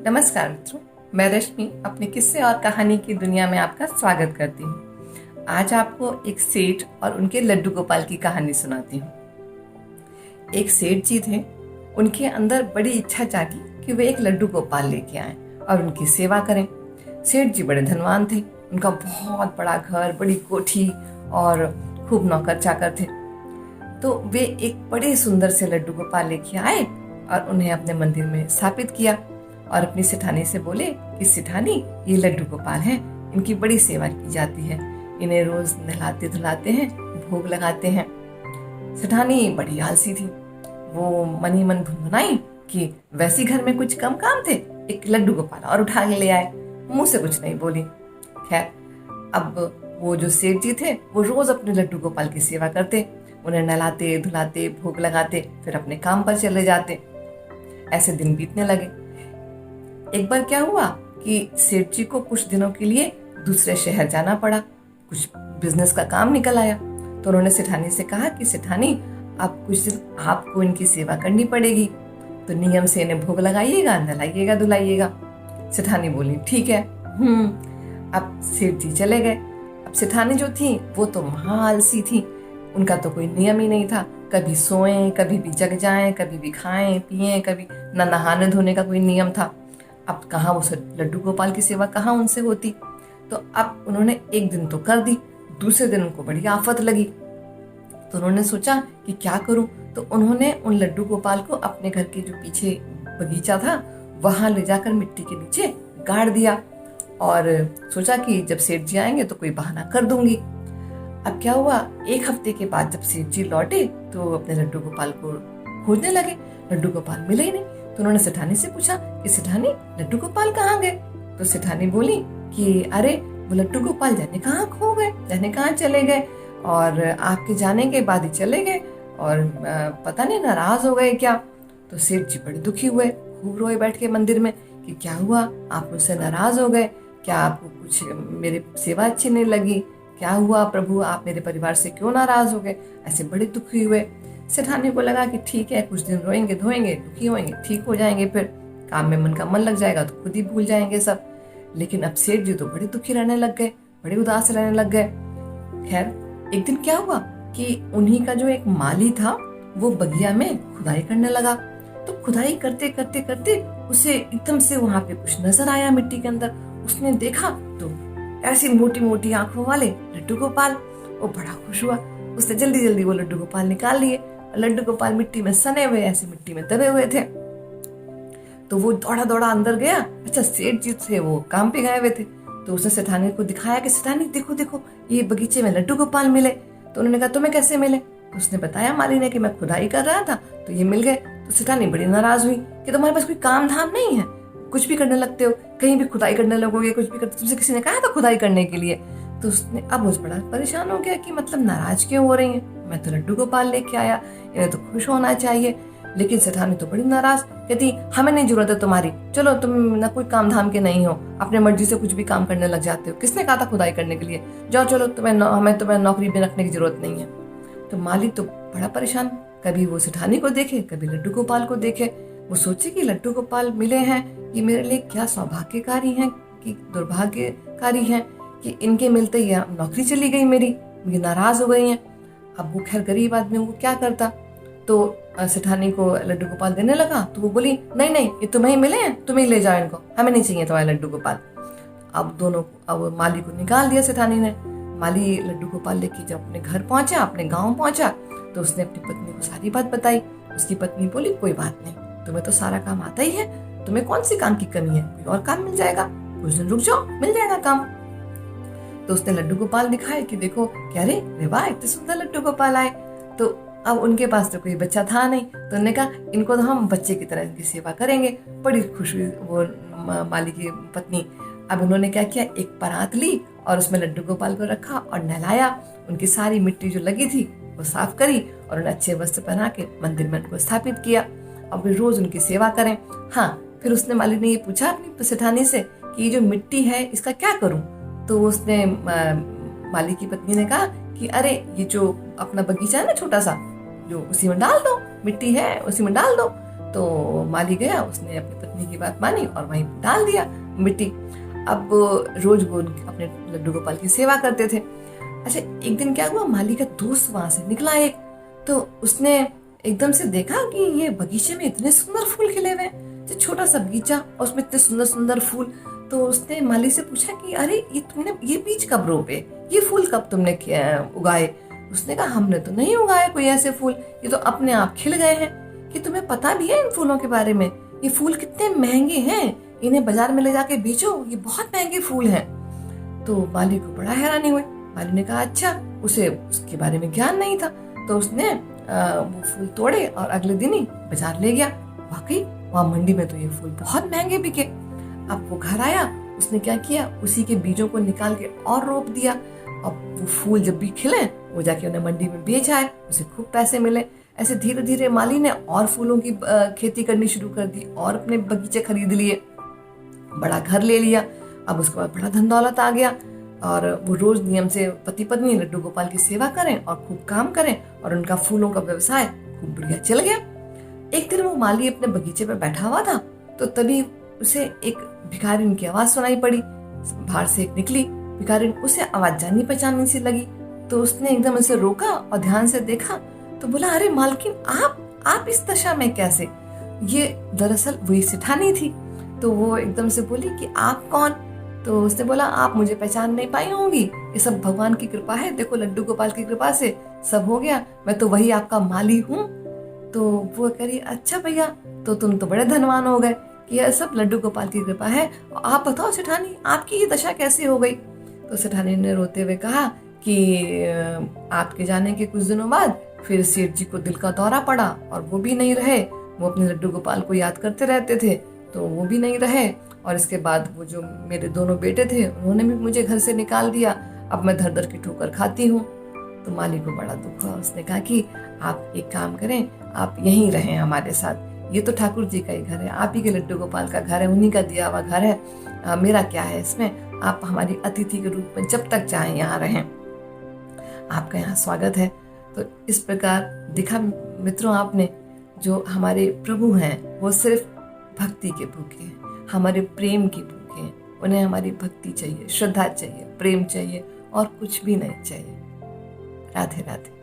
नमस्कार मित्रों, मैं रश्मि अपने किस्से और कहानी की दुनिया में आपका स्वागत करती हूँ। आज आपको एक सेठ और उनके लड्डू गोपाल की कहानी सुनाती हूँ। एक सेठ जी थे, उनके अंदर बड़ी इच्छा जागी कि वे एक लड्डू गोपाल लेके आए और उनकी सेवा करें। सेठ जी बड़े धनवान थे, उनका बहुत बड़ा घर, बड़ी कोठी और खूब नौकर चाकर थे। तो वे एक बड़े सुंदर से लड्डू गोपाल लेके आए और उन्हें अपने मंदिर में स्थापित किया और अपनी सेठानी से बोले कि सेठानी, ये लड्डू गोपाल हैं, इनकी बड़ी सेवा की जाती है, इन्हें रोज नहलाते धुलाते हैं, भोग लगाते हैं। सेठानी बड़ी आलसी थी, वो मनी मन भुनभुनाई कि वैसे घर में कुछ कम काम थे, एक लड्डू गोपाल और उठा के ले आए। मुंह से कुछ नहीं बोली। खैर, अब वो जो सेठ जी थे वो रोज अपने लड्डू गोपाल की सेवा करते, उन्हें नहलाते धुलाते भोग लगाते, फिर अपने काम पर चले जाते। ऐसे दिन बीतने लगे। एक बार क्या हुआ कि सेठ जी को कुछ दिनों के लिए दूसरे शहर जाना पड़ा, कुछ बिजनेस का काम निकल आया। तो उन्होंने सेठानी से कहा कि सेठानी, अब कुछ दिन आपको इनकी सेवा करनी पड़ेगी, तो नियम से इन्हें भोग लगाइएगा, नहलाइएगा धुलाइएगा। सेठानी बोली ठीक है। अब सेठ जी चले गए। अब सेठानी जो थी वो तो महा आलसी थी, उनका तो कोई नियम ही नहीं था, कभी सोएं, कभी भी जग जाएं, कभी भी खाएं पिएं, कभी ना नहाने धोने का कोई नियम था। अब कहाँ वो लड्डू गोपाल की सेवा कहाँ उनसे होती। तो अब उन्होंने एक दिन तो कर दी, दूसरे दिन उनको बड़ी आफत लगी। तो उन्होंने सोचा कि क्या करूं। तो उन्होंने उन लड्डू गोपाल को अपने घर के जो पीछे बगीचा था वहां ले जाकर मिट्टी के नीचे गाड़ दिया और सोचा कि जब सेठ जी आएंगे तो कोई बहाना कर दूंगी। अब क्या हुआ, एक हफ्ते के बाद जब सेठ जी लौटे तो अपने लड्डू गोपाल को खोजने लगे, लड्डू गोपाल मिले ही नहीं। तो उन्होंने सेठानी से पूछा कि सेठानी, लड्डू गोपाल कहाँ गए। तो सेठानी बोली कि अरे वो लड्डू गोपाल जाने कहाँ खो गए, जाने कहाँ चले गए, और आपके जाने के बाद ही चले गए, और पता नहीं नाराज हो गए क्या। तो सेठ जी बड़े दुखी हुए, खूब रोए बैठ के मंदिर में कि क्या हुआ, आप मुझसे नाराज हो गए क्या, आपको कुछ मेरी सेवा अच्छी नहीं लगी, क्या हुआ प्रभु, आप मेरे परिवार से क्यों नाराज हो गए। ऐसे बड़े दुखी हुए। सेठानी को लगा कि ठीक है, कुछ दिन रोएंगे धोएंगे, दुखी होंगे, ठीक हो जाएंगे, फिर काम में मन का मन लग जाएगा तो खुद ही भूल जाएंगे सब। लेकिन अब सेठ जी तो बड़े दुखी रहने लग गए, बड़े उदास रहने लग गए। खैर, एक दिन क्या हुआ कि उन्हीं का जो एक माली था वो बगिया में खुदाई करने लगा। तो खुदाई करते करते करते उसे एकदम से वहां पे कुछ नजर आया मिट्टी के अंदर। उसने देखा तो ऐसी मोटी मोटी आंखों वाले लड्डू गोपाल। वो बड़ा खुश हुआ, उसने जल्दी जल्दी वो लड्डू गोपाल निकाल लिए। लड्डू गोपाल मिट्टी में सने हुए, ऐसे मिट्टी में दबे हुए थे। तो वो दौड़ा दौड़ा अंदर गया। अच्छा, सेठ जी थे वो काम पे गए हुए थे। तो उसने सेठानी को दिखाया कि सेठानी देखो देखो, ये बगीचे में लड्डू गोपाल मिले। तो उन्होंने कहा तुम्हें कैसे मिले। तो उसने बताया माली ने कि मैं खुदाई कर रहा था तो ये मिल गए। तो सेठानी बड़ी नाराज हुई कि तुम्हारे पास कोई काम धाम नहीं है, कुछ भी करने लगते हो, कहीं भी खुदाई करने लगोगे, कुछ भी करते, तुमसे किसी ने कहा था खुदाई करने के लिए। तो उसने अब उस बड़ा परेशान हो गया कि मतलब नाराज क्यों हो रही है, मैं तो लड्डू गोपाल लेके आया, इन्हें तो खुश होना चाहिए। लेकिन सेठानी तो बड़ी नाराज, कहती हमें नहीं जरूरत है तुम्हारी, चलो तुम ना कोई काम धाम के नहीं हो, अपने मर्जी से कुछ भी काम करने लग जाते हो, किसने कहा था खुदाई करने के लिए, जाओ चलो, हमें तुम्हें नौकरी में रखने की जरूरत नहीं है। तो माली तो बड़ा परेशान, कभी वो सेठानी को देखे, कभी लड्डू गोपाल को देखे। वो सोचे कि लड्डू गोपाल मिले हैं, ये मेरे लिए क्या सौभाग्यकारी हैं कि दुर्भाग्यकारी हैं कि इनके मिलते ही नौकरी चली गई मेरी, ये नाराज हो गई हैं। अब वो खैर गरीब आदमी वो क्या करता। तो सेठानी को लड्डू गोपाल देने लगा तो वो बोली नहीं नहीं, ये तुम्हें ही मिले हैं, तुम्हें ही ले जाओ इनको, हमें नहीं चाहिए तुम्हारे लड्डू गोपाल। अब माली को निकाल दिया सेठानी ने। माली लड्डू गोपाल लेके जब अपने घर पहुंचा, अपने गांव पहुंचा, तो उसने अपनी पत्नी को सारी बात बताई। उसकी पत्नी बोली कोई बात नहीं, तुम्हें तो सारा काम आता ही है, तुम्हें कौन सी काम की कमी है, कोई और काम मिल जाएगा, कुछ दिन रुक जाओ, मिल जाएगा काम। तो उसने लड्डू गोपाल दिखाए कि देखो, क्या रे वाह, इतने सुंदर लड्डू गोपाल आए। तो अब उनके पास तो कोई बच्चा था नहीं, तो उन्होंने कहा इनको तो हम बच्चे की तरह इनकी सेवा करेंगे। बड़ी खुश हुई वो माली की पत्नी। अब उन्होंने क्या किया, एक परात ली और उसमें लड्डू गोपाल को रखा और नहलाया, उनकी सारी मिट्टी जो लगी थी वो साफ करी और उन्हें अच्छे वस्त्र पहना के मंदिर में उनको स्थापित किया। अब वे रोज उनकी सेवा करें। हाँ, फिर उसने माली ने ये पूछा अपनी सेठानी से कि ये जो मिट्टी है इसका क्या करूं। तो उसने माली की पत्नी ने कहा कि अरे ये जो अपना बगीचा है ना छोटा सा, जो उसी में डाल दो, मिट्टी है उसी में डाल दो। तो माली गया, उसने अपनी पत्नी की बात मानी और वहीं डाल दिया मिट्टी। अब रोज वो अपने लड्डू गोपाल की सेवा करते थे। अच्छा, एक दिन क्या हुआ, माली का दोस्त वहां से निकला एक, तो उसने एकदम से देखा कि ये बगीचे में इतने सुंदर फूल खिले हुए हैं, जो छोटा सा बगीचा और उसमें इतने सुंदर सुंदर फूल। तो उसने माली से पूछा कि अरे ये तुमने ये बीज कब रोपे, ये फूल कब तुमने उगाए? उसने कहा हमने तो नहीं उगाए कोई ऐसे फूल, ये तो अपने आप खिल गए हैं। कि तुम्हें पता भी है इन फूलों के बारे में? ये फूल कितने महंगे हैं, इन्हें बाजार में ले जाके बेचो, ये बहुत महंगे फूल हैं। तो माली को बड़ा हैरानी हुई। माली ने कहा अच्छा, उसे उसके बारे में ज्ञान नहीं था। तो उसने वो फूल तोड़े और अगले दिन ही बाजार ले गया। वाकई वहां मंडी में तो ये फूल बहुत महंगे बिके। अब वो घर आया, उसने क्या किया, उसी के बीजों को निकाल के और रोप दिया। अब वो फूल जब भी खिले वो जाके उन्हें मंडी में बेच आए, उसे खूब पैसे मिले। ऐसे धीरे धीरे माली ने और फूलों की खेती करनी शुरू कर दी और अपने बगीचे खरीद लिए, बड़ा घर ले लिया। अब उसके बाद बड़ा धन दौलत आ गया और वो रोज नियम से पति पत्नी लड्डू गोपाल की सेवा करें और खूब काम करें और उनका फूलों का व्यवसाय खूब बढ़िया चल गया। एक दिन वो माली अपने बगीचे पे बैठा हुआ था, तो तभी उसे एक भिखारिन की आवाज सुनाई पड़ी। बाहर से एक निकली भिखारिन, उसे आवाज जानी पहचानी सी लगी। तो उसने एकदम उसे रोका और ध्यान से देखा, तो बोला अरे मालकिन, आप इस दशा में कैसे? ये दरअसल वही सिठानी थी। तो वो एकदम से बोली कि आप कौन? तो उसने बोला आप मुझे पहचान नहीं पाई होंगी, ये सब भगवान की कृपा है, देखो लड्डू गोपाल की कृपा से सब हो गया, मैं तो वही आपका माली हूँ। तो वो कह रही अच्छा भैया, तो तुम तो बड़े धनवान हो गए कि यह सब लड्डू गोपाल की कृपा है, और आप बताओ सेठानी आपकी ये दशा कैसे हो गई? तो सेठानी ने रोते हुए कहा कि आपके जाने के कुछ दिनों बाद फिर सेठ जी को दिल का दौरा पड़ा और वो भी नहीं रहे। वो अपने लड्डू गोपाल को याद करते रहते थे, तो वो भी नहीं रहे। और इसके बाद वो जो मेरे दोनों बेटे थे उन्होंने भी मुझे घर से निकाल दिया। अब मैं धर धर की ठोकर खाती हूँ। तो माली को बड़ा दुख हुआ। उसने कहा कि आप एक काम करें, आप यहीं रहें हमारे साथ, ये तो ठाकुर जी का ही घर है, आप ही के लड्डू गोपाल का घर है, उन्हीं का दिया हुआ घर है, मेरा क्या है इसमें? आप हमारी अतिथि के रूप में जब तक चाहें यहाँ रहें, आपका यहाँ स्वागत है। तो इस प्रकार दिखा मित्रों आपने, जो हमारे प्रभु हैं वो सिर्फ भक्ति के भूखे हैं, हमारे प्रेम की भूखे हैं। उन्हें हमारी भक्ति चाहिए, श्रद्धा चाहिए, प्रेम चाहिए और कुछ भी नहीं चाहिए। राधे राधे।